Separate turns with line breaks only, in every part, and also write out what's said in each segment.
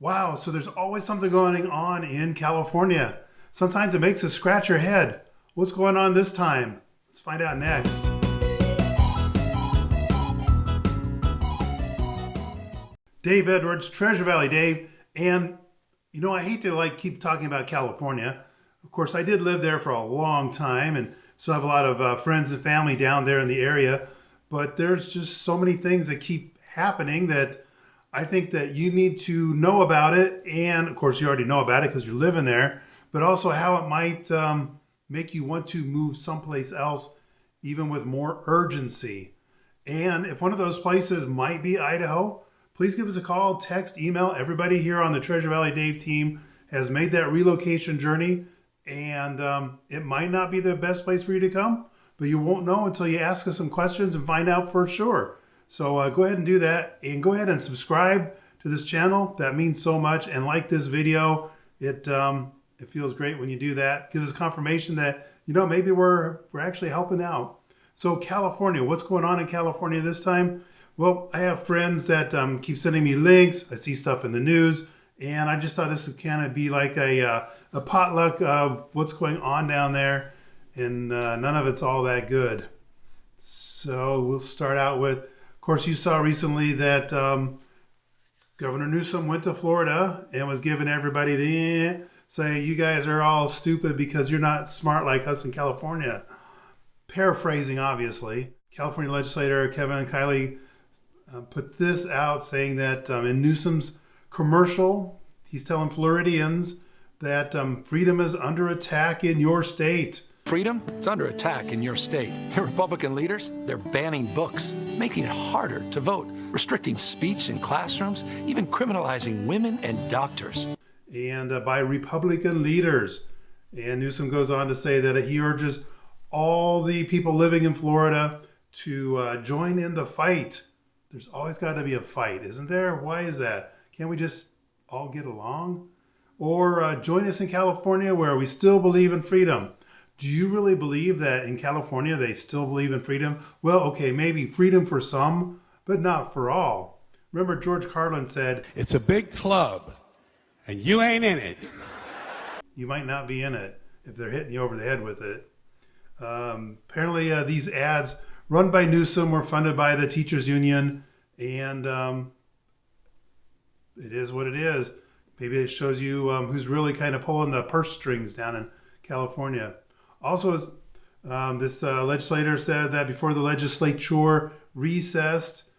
Wow, so there's always something going on in California. Sometimes it makes us scratch your head. What's going on this time? Let's find out next. Dave Edwards, Treasure Valley Dave. And, I hate to keep talking about California. Of course, I did live there for a long time and still have a lot of friends and family down there in the area. But there's just so many things that keep happening that I think that you need to know about it. And of course, you already know about it because you're living there, but also how it might make you want to move someplace else, even with more urgency. And if one of those places might be Idaho, please give us a call, text, email. Everybody here on the Treasure Valley Dave team has made that relocation journey. And it might not be the best place for you to come, but you won't know until you ask us some questions and find out for sure. So go ahead and do that, and go ahead and subscribe to this channel. That means so much. And like this video. It feels great when you do that. Gives us confirmation that, maybe we're actually helping out. So California, what's going on in California this time? Well, I have friends that keep sending me links. I see stuff in the news, and I just thought this would kind of be like a potluck of what's going on down there, and none of it's all that good. So we'll start out with, of course, you saw recently that Governor Newsom went to Florida and was giving everybody the say, you guys are all stupid because you're not smart like us in California. Paraphrasing, obviously. California legislator Kevin Kiley put this out saying that in Newsom's commercial, he's telling Floridians that freedom is under attack in your state.
Freedom? It's under attack in your state. Republican leaders, they're banning books, making it harder to vote, restricting speech in classrooms, even criminalizing women and doctors.
And by Republican leaders. And Newsom goes on to say that he urges all the people living in Florida to join in the fight. There's always got to be a fight, isn't there? Why is that? Can't we just all get along? Or join us in California where we still believe in freedom. Do you really believe that in California they still believe in freedom? Well, okay, maybe freedom for some, but not for all. Remember George Carlin said,
"It's a big club, and you ain't in it."
You might not be in it if they're hitting you over the head with it. Apparently these ads run by Newsom were funded by the teachers union, and it is what it is. Maybe it shows you who's really kind of pulling the purse strings down in California. Also, this legislator said that before the legislature recessed,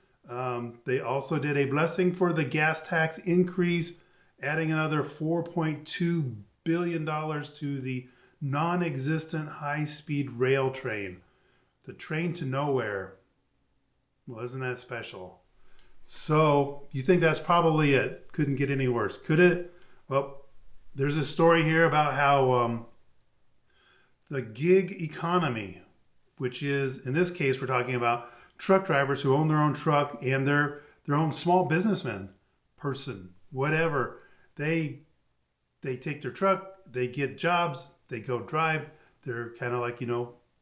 they also did a blessing for the gas tax increase, adding another $4.2 billion to the non-existent high-speed rail train. The train to nowhere. Well, isn't that special? So, you think that's probably it. Couldn't get any worse, could it? Well, there's a story here about how the gig economy, which is, in this case, we're talking about truck drivers who own their own truck and their own small businessman, person, whatever. They take their truck, they get jobs, they go drive. They're kind of like,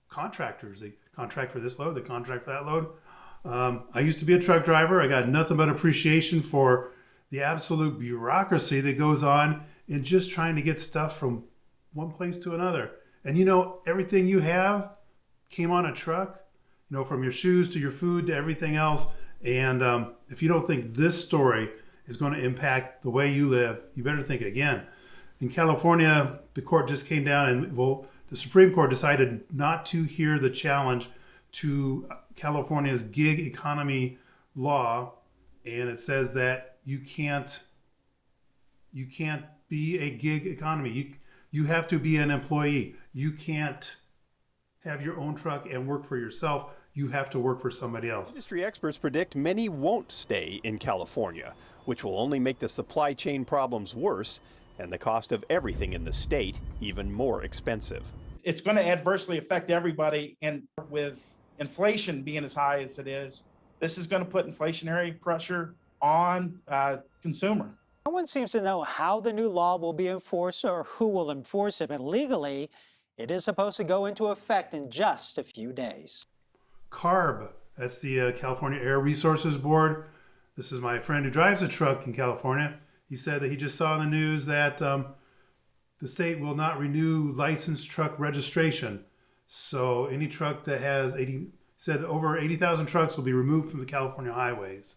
contractors. They contract for this load, they contract for that load. I used to be a truck driver. I got nothing but appreciation for the absolute bureaucracy that goes on in just trying to get stuff from one place to another. And everything you have came on a truck, from your shoes to your food to everything else. And if you don't think this story is going to impact the way you live, you better think again. In California, the court just came down and, the Supreme Court decided not to hear the challenge to California's gig economy law. And it says that you can't be a gig economy. You have to be an employee. You can't have your own truck and work for yourself. You have to work for somebody else.
Industry experts predict many won't stay in California, which will only make the supply chain problems worse and the cost of everything in the state even more expensive.
It's going to adversely affect everybody, and with inflation being as high as it is, this is going to put inflationary pressure on consumer.
No one seems to know how the new law will be enforced or who will enforce it, but legally, it is supposed to go into effect in just a few days.
CARB, that's the California Air Resources Board. This is my friend who drives a truck in California. he said that he just saw in the news that the state will not renew licensed truck registration. So any truck that has over 80,000 trucks will be removed from the California highways.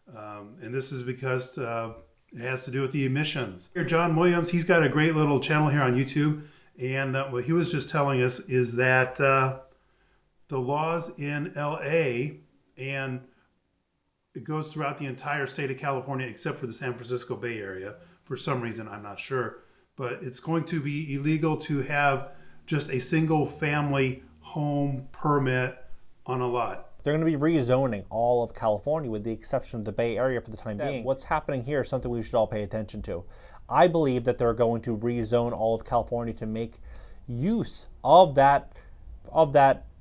And this is because it has to do with the emissions. Here, John Williams, he's got a great little channel here on YouTube. And what he was just telling us is that the laws in LA, and it goes throughout the entire state of California except for the San Francisco Bay Area. For some reason, I'm not sure. But it's going to be illegal to have just a single family home permit on a lot.
They're going to be rezoning all of California with the exception of the Bay Area for the time being. What's happening here is something we should all pay attention to. I believe that they're going to rezone all of California to make use of that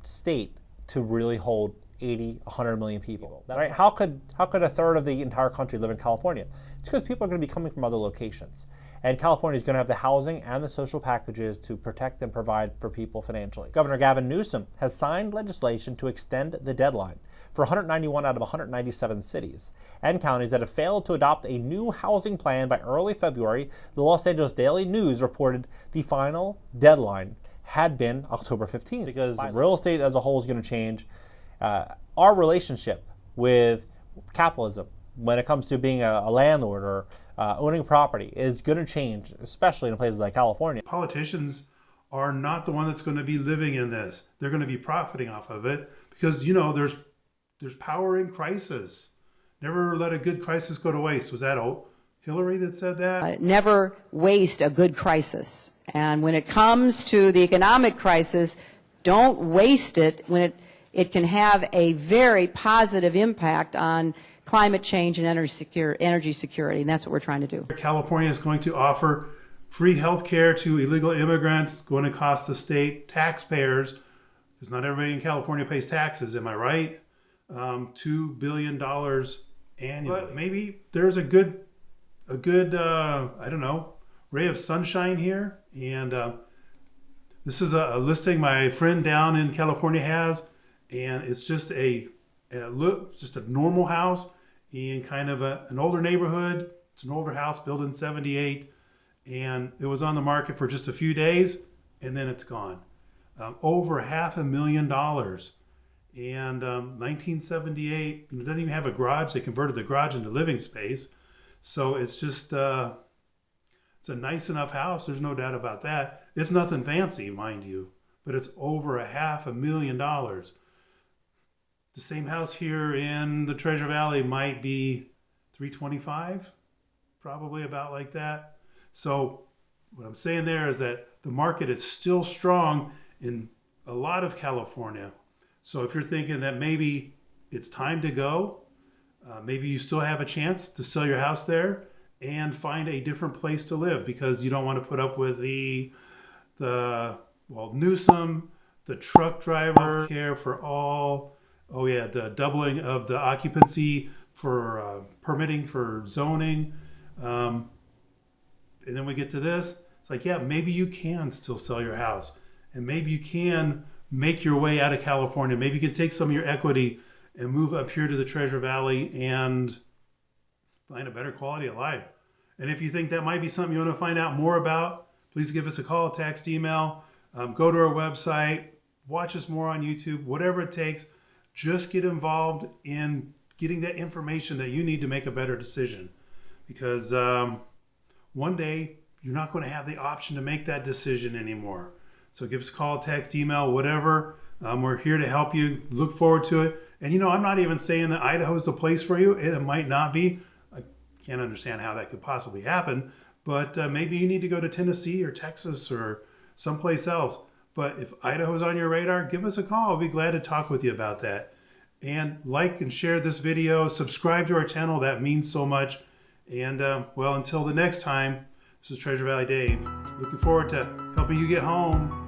state to really hold 80, 100 million people. Right? How could a third of the entire country live in California? It's because people are going to be coming from other locations. And California is going to have the housing and the social packages to protect and provide for people financially. Governor Gavin Newsom has signed legislation to extend the deadline for 191 out of 197 cities and counties that have failed to adopt a new housing plan by early February. The Los Angeles Daily News reported the final deadline had been October 15th because real estate as a whole is going to change. Our relationship with capitalism when it comes to being a landlord or owning property is going to change, especially in places like California.
Politicians are not the one that's going to be living in this. They're going to be profiting off of it because, you know, there's power in crisis. Never let a good crisis go to waste. Was that Hillary that said that?
Never waste a good crisis. And when it comes to the economic crisis, don't waste it when it can have a very positive impact on climate change and energy security, and that's what we're trying to do.
California is going to offer free health care to illegal immigrants, going to cost the state taxpayers, because not everybody in California pays taxes, am I right? $2 billion annually. But maybe there's a good I don't know, ray of sunshine here. And this is a listing my friend down in California has, and it's just just a normal house in kind of an older neighborhood. It's an older house built in '78, and it was on the market for just a few days, and then it's gone. Over $500,000. And 1978, it doesn't even have a garage. They converted the garage into living space. So it's just, it's a nice enough house. There's no doubt about that. It's nothing fancy, mind you, but it's over $500,000. The same house here in the Treasure Valley might be $325, probably about like that. So what I'm saying there is that the market is still strong in a lot of California. So if you're thinking that maybe it's time to go, maybe you still have a chance to sell your house there and find a different place to live, because you don't want to put up with the Newsom, the truck driver care for all. Oh yeah, the doubling of the occupancy for permitting for zoning. And then we get to this. It's like, yeah, maybe you can still sell your house. And maybe you can make your way out of California. Maybe you can take some of your equity and move up here to the Treasure Valley and find a better quality of life. And if you think that might be something you want to find out more about, please give us a call, text, email, go to our website, watch us more on YouTube, whatever it takes. Just get involved in getting that information that you need to make a better decision. Because one day you're not going to have the option to make that decision anymore. So give us a call, text, email, whatever. We're here to help you. Look forward to it. And you know, I'm not even saying that Idaho is the place for you. It might not be. I can't understand how that could possibly happen. But maybe you need to go to Tennessee or Texas or someplace else. But if Idaho's on your radar, give us a call. I'll be glad to talk with you about that. And like and share this video. Subscribe to our channel. That means so much. And well, until the next time, this is Treasure Valley Dave. Looking forward to helping you get home.